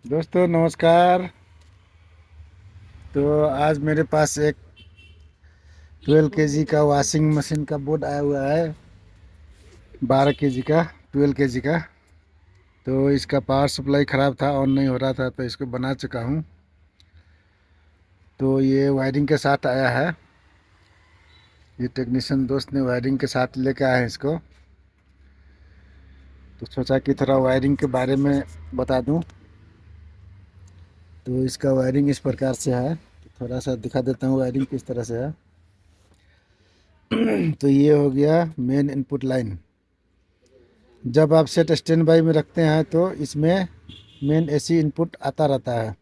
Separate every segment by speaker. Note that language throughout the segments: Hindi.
Speaker 1: दोस्तों नमस्कार। तो आज मेरे पास एक 12 केजी का वॉशिंग मशीन का बोर्ड आया हुआ है। 12 केजी का, 12 केजी का। तो इसका पावर सप्लाई ख़राब था, ऑन नहीं हो रहा था, तो इसको बना चुका हूँ। तो ये वायरिंग के साथ आया है। ये टेक्नीशियन दोस्त ने वायरिंग के साथ लेके आया है इसको। तो सोचा कि थोड़ा वायरिंग के बारे में बता दूँ। तो इसका वायरिंग इस प्रकार से है। तो थोड़ा सा दिखा देता हूँ वायरिंग किस तरह से है। तो ये हो गया मेन इनपुट लाइन। जब आप सेट स्टैंड बाई में रखते हैं तो इसमें मेन एसी इनपुट आता रहता है।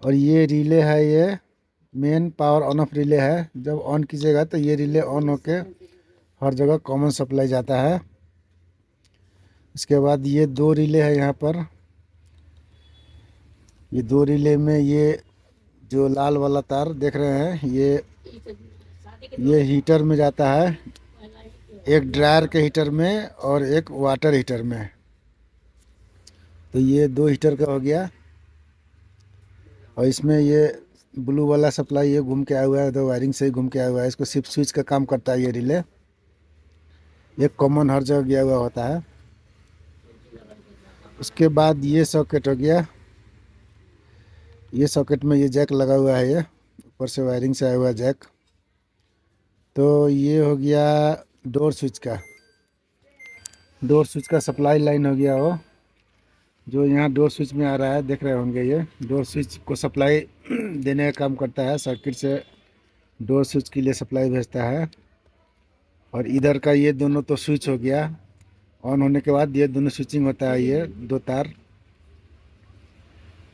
Speaker 1: और ये रिले है, ये main power on off relay है। जब ऑन कीजिएगा तो ये रिले ऑन होके हर जगह कॉमन सप्लाई जाता है। इसके बाद ये दो रिले है यहाँ पर। ये दो रिले में ये जो लाल वाला तार देख रहे हैं, ये हीटर में जाता है। एक ड्रायर के हीटर में और एक वाटर हीटर में। तो ये दो हीटर का हो गया। और इसमें ये ब्लू वाला सप्लाई ये घूम के आया हुआ है, तो वायरिंग से ही घूम के आया हुआ है। इसको सिर्फ स्विच का काम करता है ये रिले। ये कॉमन हर जगह गया हुआ होता है। उसके बाद ये सॉकेट हो गया। ये सॉकेट में ये जैक लगा हुआ है, ये ऊपर से वायरिंग से आया हुआ जैक। तो ये हो गया डोर स्विच का। डोर स्विच का सप्लाई लाइन हो गया वो, जो यहाँ डोर स्विच में आ रहा है, देख रहे होंगे। ये डोर स्विच को सप्लाई देने का काम करता है। सर्किट से डोर स्विच के लिए सप्लाई भेजता है। और इधर का ये दोनों तो स्विच हो गया। ऑन होने के बाद ये दोनों स्विचिंग होता है, ये दो तार।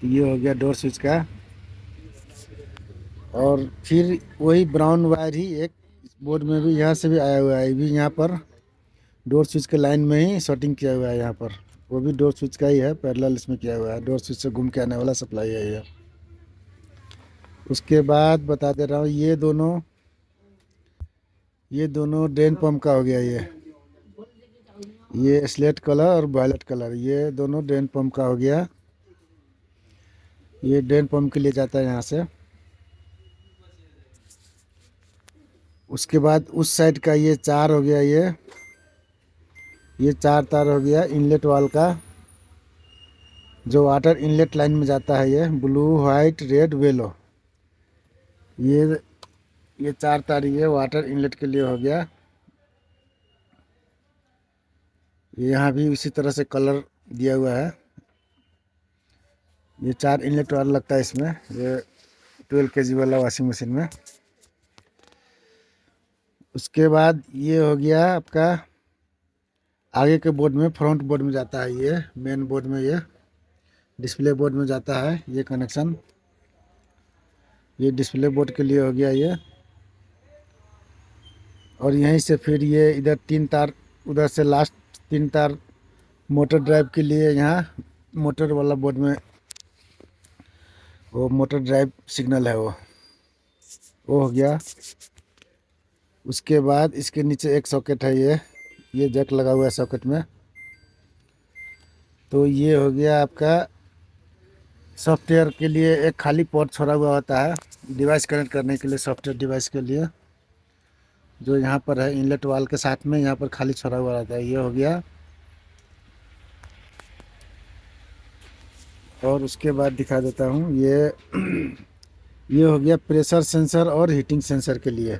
Speaker 1: तो ये हो गया डोर स्विच का। और फिर वही ब्राउन वायर ही एक इस बोर्ड में भी यहाँ से भी आया हुआ है। ये भी यहाँ पर डोर स्विच के लाइन में ही शॉर्टिंग किया हुआ है यहाँ पर। वो भी डोर स्विच का ही है, पैरेलल इसमें किया हुआ है। डोर स्विच से घूम के आने वाला सप्लाई है ये। उसके बाद बता दे रहा हूँ, ये दोनों ड्रेन पंप का हो गया। ये स्लेट कलर और वायलेट कलर, ये दोनों ड्रेन पंप का हो गया। ये ड्रेन पंप के लिए जाता है यहाँ से। उसके बाद उस साइड का ये चार हो गया। ये चार तार हो गया इनलेट वाल का, जो वाटर इनलेट लाइन में जाता है। ये ब्लू वाइट रेड येलो, ये ये चार तार ये वाटर इनलेट के लिए हो गया। ये यहाँ भी इसी तरह से कलर दिया हुआ है। ये चार इनलेट वाला लगता है इसमें, ये 12 केजी वाला वॉशिंग मशीन में। उसके बाद ये हो गया आपका आगे के बोर्ड में, फ्रंट बोर्ड में जाता है। ये मेन बोर्ड में, ये डिस्प्ले बोर्ड में जाता है ये कनेक्शन। ये डिस्प्ले बोर्ड के लिए हो गया ये। और यहीं से फिर ये इधर तीन तार, उधर से लास्ट तीन तार मोटर ड्राइव के लिए। यहाँ मोटर वाला बोर्ड में वो मोटर ड्राइव सिग्नल है, वो हो गया। उसके बाद इसके नीचे एक सॉकेट है, ये जैक लगा हुआ है सॉकेट में। तो ये हो गया आपका सॉफ्टवेयर के लिए एक खाली पोर्ट छोड़ा हुआ होता है, डिवाइस कनेक्ट करने के लिए, सॉफ्टवेयर डिवाइस के लिए, जो यहाँ पर है इनलेट वाल के साथ में। यहाँ पर खाली छोड़ा हुआ रहता है, ये हो गया। और उसके बाद दिखा देता हूँ, ये हो गया प्रेशर सेंसर और हीटिंग सेंसर के लिए।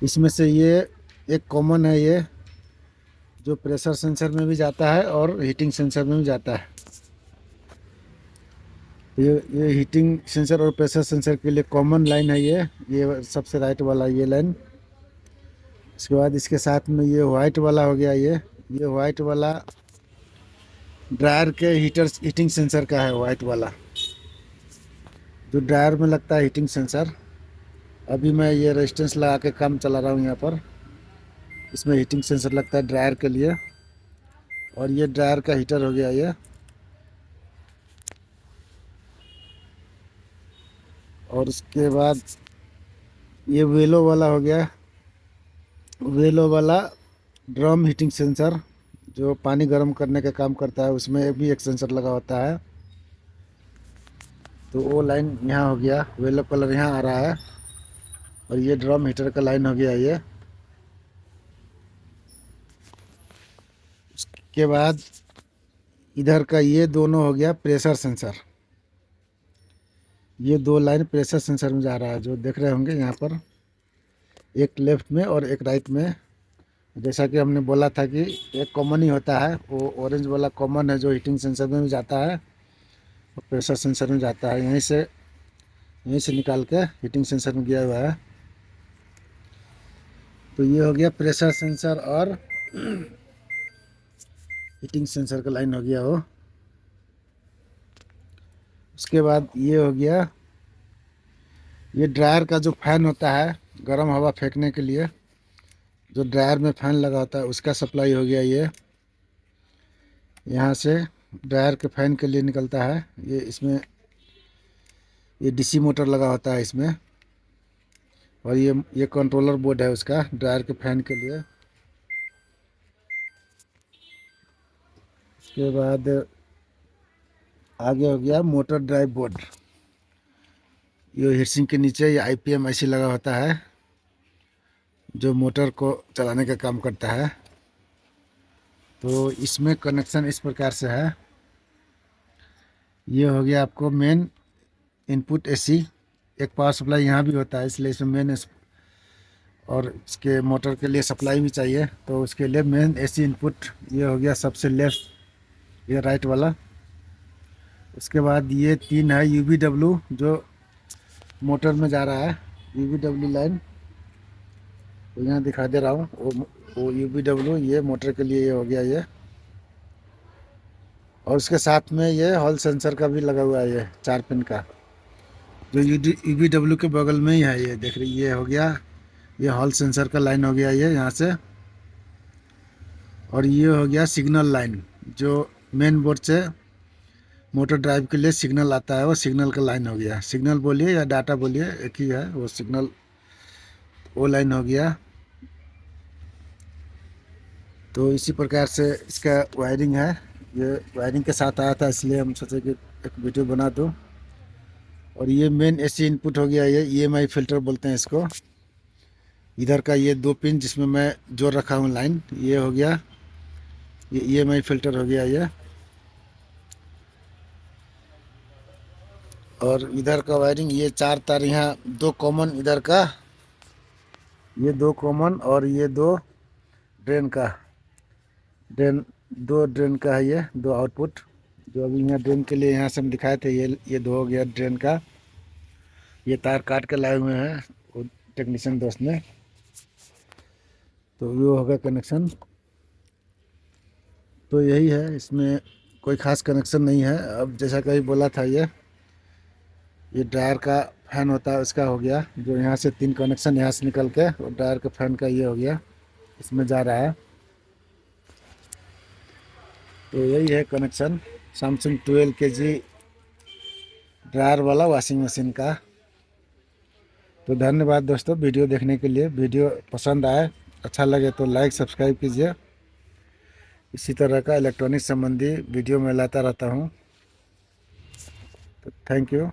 Speaker 1: इसमें से ये एक कॉमन है, ये जो प्रेशर सेंसर में भी जाता है और हीटिंग सेंसर में भी जाता है। ये हीटिंग सेंसर और प्रेशर सेंसर के लिए कॉमन लाइन है ये सबसे राइट वाला ये लाइन। इसके बाद इसके साथ में ये वाइट वाला हो गया। ये वाइट वाला ड्रायर के हीटिंग सेंसर का है, वाइट वाला जो ड्रायर में लगता है हीटिंग सेंसर। अभी मैं ये रेजिस्टेंस लगा के काम चला रहा हूँ यहाँ पर। इसमें हीटिंग सेंसर लगता है ड्रायर के लिए। और ये ड्रायर का हीटर हो गया ये। और उसके बाद ये वेलो वाला हो गया, वेलो वाला ड्रम हीटिंग सेंसर, जो पानी गर्म करने का काम करता है उसमें भी एक सेंसर लगा होता है। तो वो लाइन यहाँ हो गया, येलो कलर यहाँ आ रहा है। और ये ड्रम हीटर का लाइन हो गया ये। उसके बाद इधर का ये दोनों हो गया प्रेशर सेंसर। ये 2 लाइन प्रेशर सेंसर में जा रहा है, जो देख रहे होंगे यहाँ पर, एक लेफ्ट में और एक राइट में। जैसा कि हमने बोला था कि एक कॉमन ही होता है, वो ऑरेंज वाला कॉमन है जो हीटिंग सेंसर में भी जाता है और प्रेशर सेंसर में जाता है। यहीं से निकाल के हीटिंग सेंसर में गया हुआ है। तो ये हो गया प्रेशर सेंसर और हीटिंग सेंसर का लाइन हो गया वो। उसके बाद ये हो गया, ये ड्रायर का जो फैन होता है गर्म हवा फेंकने के लिए, जो ड्रायर में फैन लगा होता है उसका सप्लाई हो गया ये। यहाँ से ड्रायर के फैन के लिए निकलता है ये। इसमें ये डीसी मोटर लगा होता है इसमें। और ये कंट्रोलर बोर्ड है उसका ड्रायर के फैन के लिए। उसके बाद आगे हो गया मोटर ड्राइव बोर्ड। ये हीटसिंक के नीचे ये आईपीएम ऐसी लगा होता है जो मोटर को चलाने का काम करता है। तो इसमें कनेक्शन इस प्रकार से है। ये हो गया आपको मेन इनपुट एसी। एक पावर सप्लाई यहाँ भी होता है, इसलिए इसमें मेन और इसके मोटर के लिए सप्लाई भी चाहिए, तो उसके लिए मेन एसी इनपुट ये हो गया सबसे लेफ्ट, ये राइट वाला। उसके बाद ये 3 है यूवीडब्ल्यू जो मोटर में जा रहा है, यूवीडब्ल्यू लाइन। तो यहाँ दिखा दे रहा हूँ, वो यूवीडब्ल्यू ये मोटर के लिए ये हो गया ये। और उसके साथ में ये हॉल सेंसर का भी लगा हुआ है ये 4 पिन का, जो यूवीडब्ल्यू के बगल में ही है ये। देख रही ये हो गया, ये हॉल सेंसर का लाइन हो गया ये यहाँ से। और ये हो गया सिग्नल लाइन, जो मेन बोर्ड से मोटर ड्राइव के लिए सिग्नल आता है, वो सिग्नल का लाइन हो गया। सिग्नल बोलिए या डाटा बोलिए एक ही है, वो सिग्नल वो लाइन हो गया। तो इसी प्रकार से इसका वायरिंग है। ये वायरिंग के साथ आया था, इसलिए हम सोचे कि एक वीडियो बना दूँ। और ये मेन एसी इनपुट हो गया ये ईएमआई फिल्टर बोलते हैं इसको। इधर का ये 2 पिन जिसमें मैं जोड़ रखा हूँ लाइन, ये हो गया, ये ईएमआई फिल्टर हो गया ये। और इधर का वायरिंग ये 4 तार यहाँ 2 कॉमन, इधर का ये 2 कॉमन और ये 2 ड्रेन का, 2 ड्रेन का है ये, 2 आउटपुट। जो अभी यहाँ ड्रेन के लिए यहाँ से हम दिखाए थे, ये 2 हो गया ड्रेन का। ये तार काट के लाए हुए हैं वो टेक्नीशियन दोस्त ने। तो वो होगा कनेक्शन। तो यही है, इसमें कोई ख़ास कनेक्शन नहीं है। अब जैसा कहीं बोला था, ये ड्रायर का फैन होता है उसका हो गया, जो यहाँ से 3 कनेक्शन यहाँ से निकल के और ड्रायर के फैन का ये हो गया, इसमें जा रहा है। तो यही है कनेक्शन सैमसंग 12 kg ड्रायर वाला वॉशिंग मशीन का। तो धन्यवाद दोस्तों वीडियो देखने के लिए। वीडियो पसंद आए, अच्छा लगे तो लाइक सब्सक्राइब कीजिए। इसी तरह का इलेक्ट्रॉनिक संबंधी वीडियो मैं लाता रहता हूँ। तो थैंक यू।